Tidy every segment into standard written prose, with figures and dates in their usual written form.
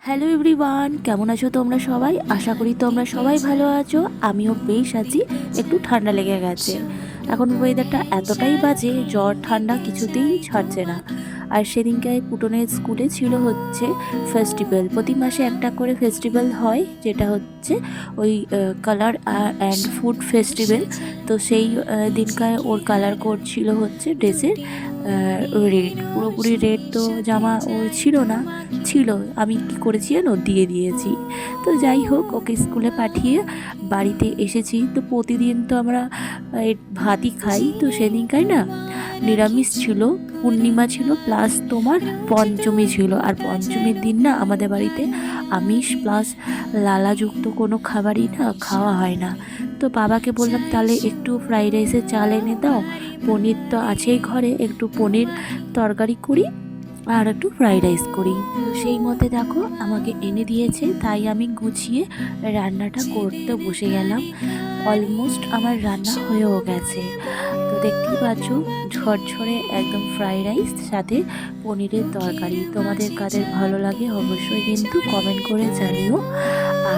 Hello everyone, কেমন আছো তোমরা সবাই? আশা করি তোমরা সবাই ভালো আছো। আমিও বেশ আছি। একটু ঠান্ডা লেগে গেছে। এখন ওয়েদারটা এতটাই বাজে, জ্বর ঠান্ডা কিছুতেই ছাড়ছে না। আর সেদিনকে পুটনের স্কুলে ছিল হচ্ছে ফেস্টিভ্যাল। প্রতি মাসে একটা করে ফেস্টিভ্যাল হয়, যেটা হচ্ছে ওই কালার অ্যান্ড ফুড ফেস্টিভ্যাল। তো সেই দিনকায় ওর কালার কোড ছিল হচ্ছে ড্রেসের রেড, পুরোপুরি রেড। তো জামা ওর ছিল না, ছিল, আমি কি করেছি জানো, দিয়ে দিয়েছি। তো যাই হোক, ওকে স্কুলে পাঠিয়ে বাড়িতে এসেছি। তো প্রতিদিন তো আমরা ভাতই খাই, তো সেদিনকায় না নিরামিষ ছিল, পূর্ণিমা ছিল, প্লাস তোমার পঞ্চমী ছিল। আর পঞ্চমীর দিন না আমাদের বাড়িতে আমিষ প্লাস লালাযুক্ত কোনো খাবারই না খাওয়া হয় না। তো বাবাকে বললাম তাহলে একটু ফ্রাইড রাইসের চাল এনে দাও, পনির তো আছেই ঘরে, একটু পনির তরকারি করি আর একটু ফ্রাইড রাইস করি। তো সেই মতে দেখো আমাকে এনে দিয়েছে, তাই আমি গুছিয়ে রান্নাটা করতে বসে গেলাম। অলমোস্ট আমার রান্না হয়েও গেছে। তো দেখতেই পাচ্ছ, ঝরঝরে একদম ফ্রাইড রাইস সাথে পনিরের তরকারি। তোমাদের কাদের ভালো লাগে অবশ্যই কিন্তু কমেন্ট করে জানিও।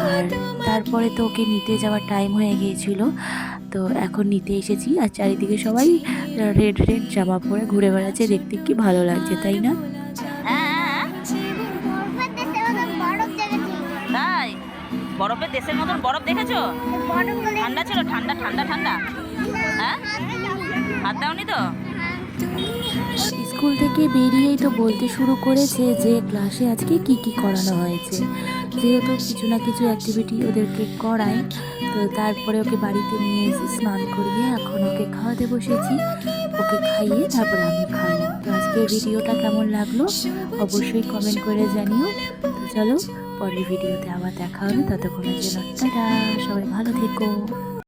আর তারপরে তো ওকে নিতে যাওয়ার টাইম হয়ে গিয়েছিল, তো এখন নিতে এসেছি। আর চারিদিকে সবাই রেড রেড জামা পরে ঘুরে বেড়াচ্ছে, দেখতে কি ভালো লাগছে, তাই না? হ্যাঁ, তাই বরফের দেশের মতন বরফ দেখেছো? ঠান্ডা ছিল, ঠান্ডা ঠান্ডা ঠান্ডা। হ্যাঁ, হাত দাওনি তো? স্কুল থেকে বেরিয়েই তো বলতে শুরু করেছে যে ক্লাসে আজকে কি কি করানো হয়েছে। যেহেতু কিছু না কিছু অ্যাক্টিভিটি ওদেরকে করায়, তো তারপরে ওকে বাড়িতে নিয়ে এসে স্নান করিয়ে এখন ওকে খাওয়াতে বসেছি। ওকে খাইয়ে তারপরে আমি খাবো। তো আজকের ভিডিওটা কেমন লাগলো অবশ্যই কমেন্ট করে জানিও। তো চলো, পরের ভিডিওতে আবার দেখা হবে। ততক্ষণের জন্য টাটা, সবাই ভালো থেকো।